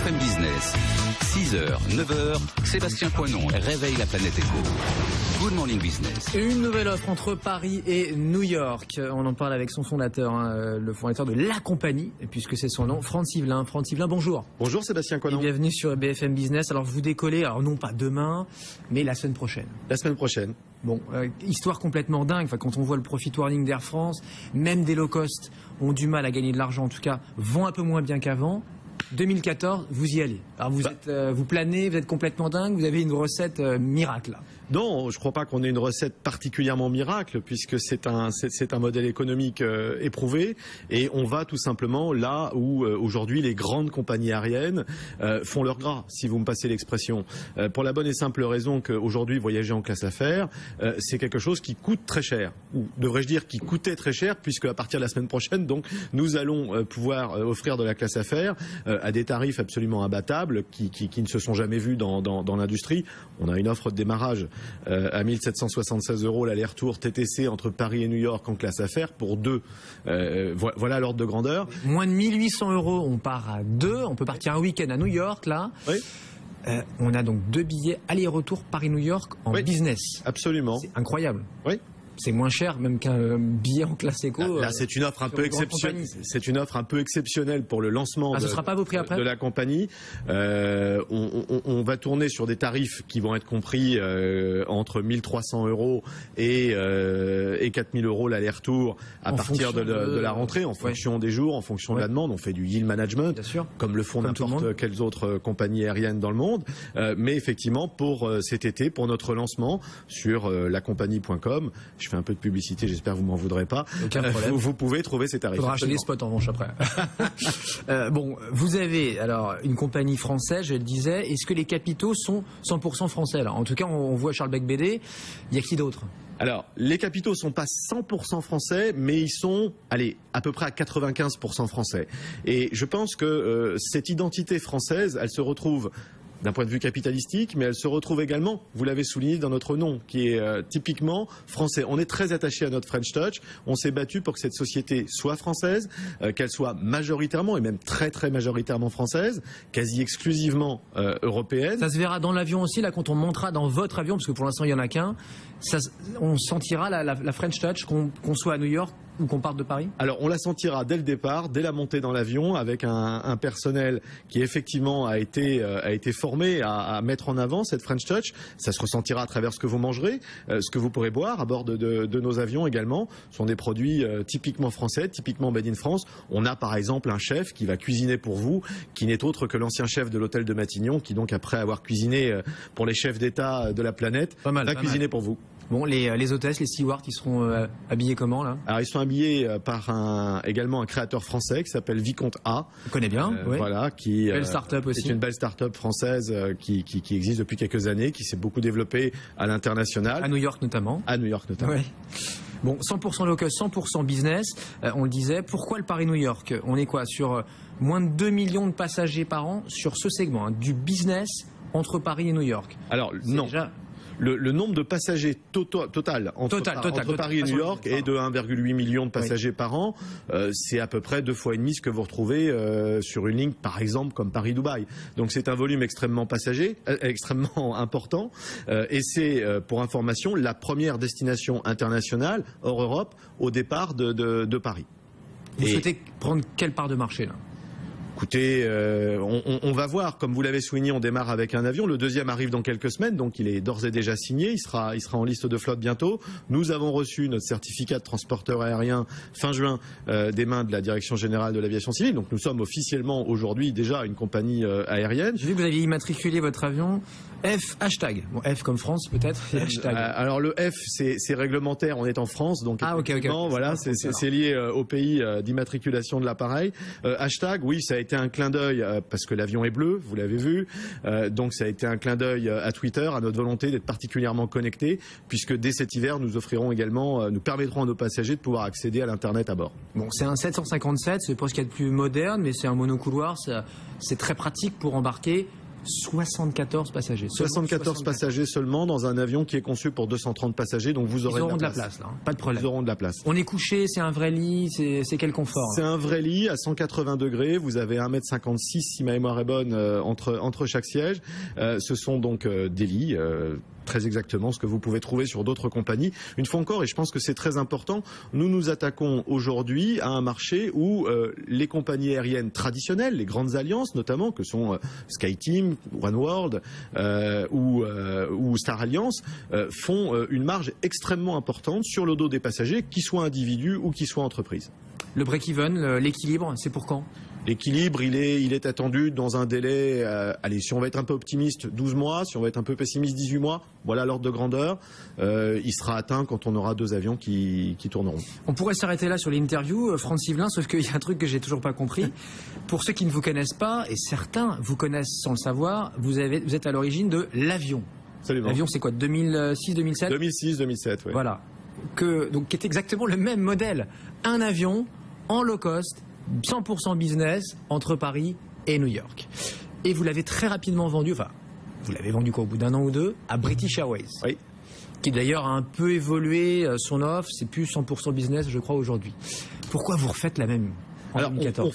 BFM Business, 6h, 9h, Sébastien Poinon réveille la planète éco. Good Morning Business. Une nouvelle offre entre Paris et New York. On en parle avec son fondateur, le fondateur de la compagnie, puisque c'est son nom, Franz Yvelin. Franz Yvelin, bonjour. Bonjour Sébastien Poinon. Et bienvenue sur BFM Business. Alors vous décollez, alors non pas demain, mais la semaine prochaine. La semaine prochaine. Bon, histoire complètement dingue. Enfin, quand on voit le profit warning d'Air France, même des low cost ont du mal à gagner de l'argent, en tout cas, vont un peu moins bien qu'avant. 2014, vous y allez. Alors vous planez, vous êtes complètement dingue, vous avez une recette miracle. Non, je ne crois pas qu'on ait une recette particulièrement miracle, puisque c'est un modèle économique éprouvé, et on va tout simplement là où aujourd'hui les grandes compagnies aériennes font leur gras, si vous me passez l'expression. Pour la bonne et simple raison qu'aujourd'hui voyager en classe affaires, c'est quelque chose qui coûte très cher, ou devrais-je dire qui coûtait très cher, puisque à partir de la semaine prochaine, donc, nous allons pouvoir offrir de la classe affaires à des tarifs absolument imbattables qui ne se sont jamais vus dans l'industrie. On a une offre de démarrage à 1 776 € l'aller-retour TTC entre Paris et New York en classe affaires pour deux. Voilà l'ordre de grandeur. Moins de 1 800 €, on part à deux. On peut partir un week-end à New York, là. Oui. On a donc 2 billets aller-retour Paris-New York en business. Absolument. C'est incroyable. Oui. C'est moins cher même qu'un billet en classe éco. Là, c'est une offre un peu exceptionnelle. C'est une offre un peu exceptionnelle pour le lancement ce sera pas vos prix après de la compagnie. On va tourner sur des tarifs qui vont être compris entre 1 300 € et 4 000 € l'aller-retour à partir de la rentrée, en fonction des jours, en fonction de la demande. On fait du yield management, bien sûr, comme le font n'importe quelles autres compagnies aériennes dans le monde. Mais effectivement, pour cet été, pour notre lancement sur lacompagnie.com, je fais un peu de publicité, j'espère que vous m'en voudrez pas. Aucun problème. Vous pouvez trouver ces tarifs. Il faudra acheter des spots en revanche après. Bon, vous avez alors une compagnie française, je le disais. Est-ce que les capitaux sont 100% français là? En tout cas, on voit Charles Bec BD. Il y a qui d'autre? Alors, les capitaux sont pas 100% français, mais ils sont, à peu près à 95% français. Et je pense que cette identité française, elle se retrouve d'un point de vue capitalistique, mais elle se retrouve également, vous l'avez souligné, dans notre nom, qui est typiquement français. On est très attaché à notre French Touch. On s'est battu pour que cette société soit française, qu'elle soit majoritairement, et même très très majoritairement française, quasi exclusivement européenne. Ça se verra dans l'avion aussi, là, quand on montera dans votre avion, parce que pour l'instant il n'y en a qu'un, on sentira la French Touch, qu'on soit à New York ou qu'on parte de Paris? Alors on la sentira dès le départ, dès la montée dans l'avion, avec un personnel qui effectivement a été formé à mettre en avant cette French Touch. Ça se ressentira à travers ce que vous mangerez, ce que vous pourrez boire à bord de nos avions également. Ce sont des produits typiquement français, typiquement made in France. On a par exemple un chef qui va cuisiner pour vous, qui n'est autre que l'ancien chef de l'hôtel de Matignon, qui donc après avoir cuisiné pour les chefs d'État de la planète, va cuisiner pour vous. Bon, les hôtesses, les stewards, ils seront habillés comment là? Alors ils sont habillés par également un créateur français qui s'appelle Vicomte A. On connaît bien, oui. Voilà, belle start-up aussi. C'est une belle start-up française qui existe depuis quelques années, qui s'est beaucoup développée à l'international. À New York notamment. À New York notamment. Ouais. Bon, 100% low cost, 100% business, on le disait. Pourquoi le Paris-New York? On est quoi sur moins de 2 millions de passagers par an sur ce segment, du business entre Paris et New York? Alors non. Déjà... Le nombre de passagers total entre Paris et New York est de 1,8 million de passagers par an. C'est à peu près 2,5 fois ce que vous retrouvez sur une ligne, par exemple, comme Paris-Dubaï. Donc c'est un volume extrêmement extrêmement important. Et c'est, pour information, la première destination internationale hors Europe au départ de Paris. Vous souhaitez prendre quelle part de marché là? Écoutez, on va voir. Comme vous l'avez souligné, on démarre avec un avion. Le deuxième arrive dans quelques semaines, donc il est d'ores et déjà signé. Il sera en liste de flotte bientôt. Nous avons reçu notre certificat de transporteur aérien fin juin des mains de la Direction Générale de l'Aviation Civile. Donc nous sommes officiellement aujourd'hui déjà une compagnie aérienne. J'ai vu que vous aviez immatriculé votre avion F hashtag. Bon, F comme France peut-être. Alors le F c'est réglementaire. On est en France, donc effectivement, voilà, c'est lié au pays d'immatriculation de l'appareil. Hashtag, oui, ça a été un clin d'œil parce que l'avion est bleu, vous l'avez vu. Donc ça a été un clin d'œil à Twitter, à notre volonté d'être particulièrement connectés, puisque dès cet hiver, nous offrirons également, nous permettrons à nos passagers de pouvoir accéder à l'internet à bord. Bon, c'est un 757, c'est pas ce qu'il y a de plus moderne, mais c'est un monocouloir, c'est très pratique pour embarquer 74 passagers. 74 passagers seulement dans un avion qui est conçu pour 230 passagers, donc vous aurez de la place là, hein. Pas de problème. Ils auront de la place. On est couché, c'est un vrai lit, c'est quel confort? C'est un vrai lit à 180 degrés, vous avez 1,56 m si ma mémoire est bonne entre chaque siège. Ce sont donc des lits, très exactement ce que vous pouvez trouver sur d'autres compagnies. Une fois encore, et je pense que c'est très important, nous nous attaquons aujourd'hui à un marché où les compagnies aériennes traditionnelles, les grandes alliances notamment, que sont SkyTeam, OneWorld ou Star Alliance, font une marge extrêmement importante sur le dos des passagers, qu'ils soient individus ou qu'ils soient entreprises. Le break-even, l'équilibre, c'est pour quand? L'équilibre, il est attendu dans un délai, allez, si on va être un peu optimiste, 12 mois, si on va être un peu pessimiste, 18 mois, voilà l'ordre de grandeur. Il sera atteint quand on aura 2 avions qui tourneront. On pourrait s'arrêter là sur l'interview, Franz Yvelin, sauf qu'il y a un truc que j'ai toujours pas compris. Pour ceux qui ne vous connaissent pas, et certains vous connaissent sans le savoir, vous êtes à l'origine de l'avion. Absolument. L'avion, c'est quoi, 2006, 2007 2006, 2007, oui. Voilà. Donc, qui est exactement le même modèle. Un avion en low cost, 100% business entre Paris et New York. Et vous l'avez très rapidement vendu, enfin, vous l'avez vendu quoi, au bout d'un an ou deux, à British Airways. Oui. Qui d'ailleurs a un peu évolué son offre, c'est plus 100% business, je crois, aujourd'hui. Pourquoi vous refaites la même en 2014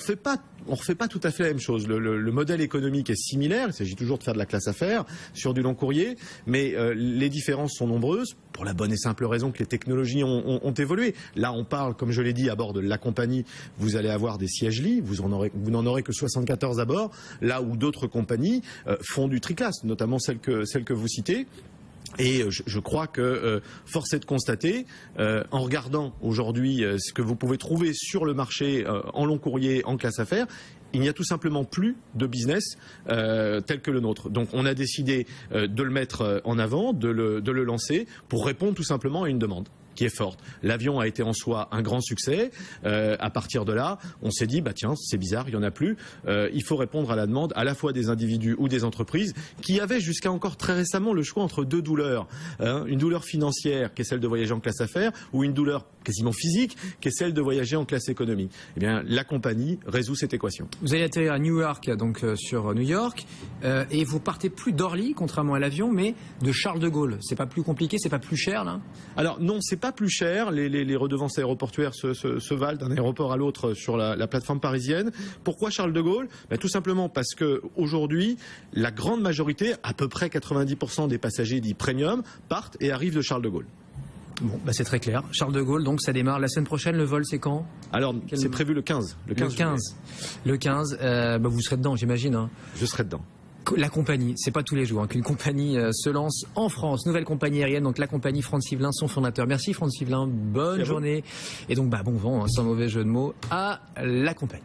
on refait pas tout à fait la même chose. Le modèle économique est similaire. Il s'agit toujours de faire de la classe affaires sur du long courrier, mais les différences sont nombreuses pour la bonne et simple raison que les technologies ont évolué. Là, on parle, comme je l'ai dit, à bord de la compagnie, vous allez avoir des sièges lits. Vous n'en aurez que 74 à bord. Là où d'autres compagnies font du triclass, notamment celle que vous citez. Et je crois que force est de constater, en regardant aujourd'hui ce que vous pouvez trouver sur le marché en long courrier, en classe affaires, il n'y a tout simplement plus de business tel que le nôtre. Donc on a décidé de le mettre en avant, de le lancer pour répondre tout simplement à une demande qui est forte. L'avion a été en soi un grand succès. À partir de là, on s'est dit, bah tiens, c'est bizarre, il n'y en a plus. Il faut répondre à la demande à la fois des individus ou des entreprises qui avaient jusqu'à encore très récemment le choix entre deux douleurs. Une douleur financière qui est celle de voyager en classe affaires ou une douleur quasiment physique qui est celle de voyager en classe économie. Eh bien, la compagnie résout cette équation. Vous allez atterrir à New York, donc sur New York, et vous partez plus d'Orly, contrairement à l'avion, mais de Charles de Gaulle. C'est pas plus compliqué, c'est pas plus cher là? Alors non, c'est pas plus cher. Les redevances aéroportuaires se valent d'un aéroport à l'autre sur la plateforme parisienne. Pourquoi Charles de Gaulle? Tout simplement parce que aujourd'hui, la grande majorité, à peu près 90% des passagers dits premium, partent et arrivent de Charles de Gaulle. Bon, c'est très clair. Charles de Gaulle, donc ça démarre la semaine prochaine. Le vol, c'est quand? Alors, c'est prévu le 15. Le 15. Vous serez dedans, j'imagine. Hein. Je serai dedans. La compagnie, c'est pas tous les jours qu'une compagnie se lance en France, nouvelle compagnie aérienne, donc la compagnie Franz Yvelin, son fondateur. Merci Franz Yvelin, bonne journée et donc bon vent, sans mauvais jeu de mots, à la compagnie.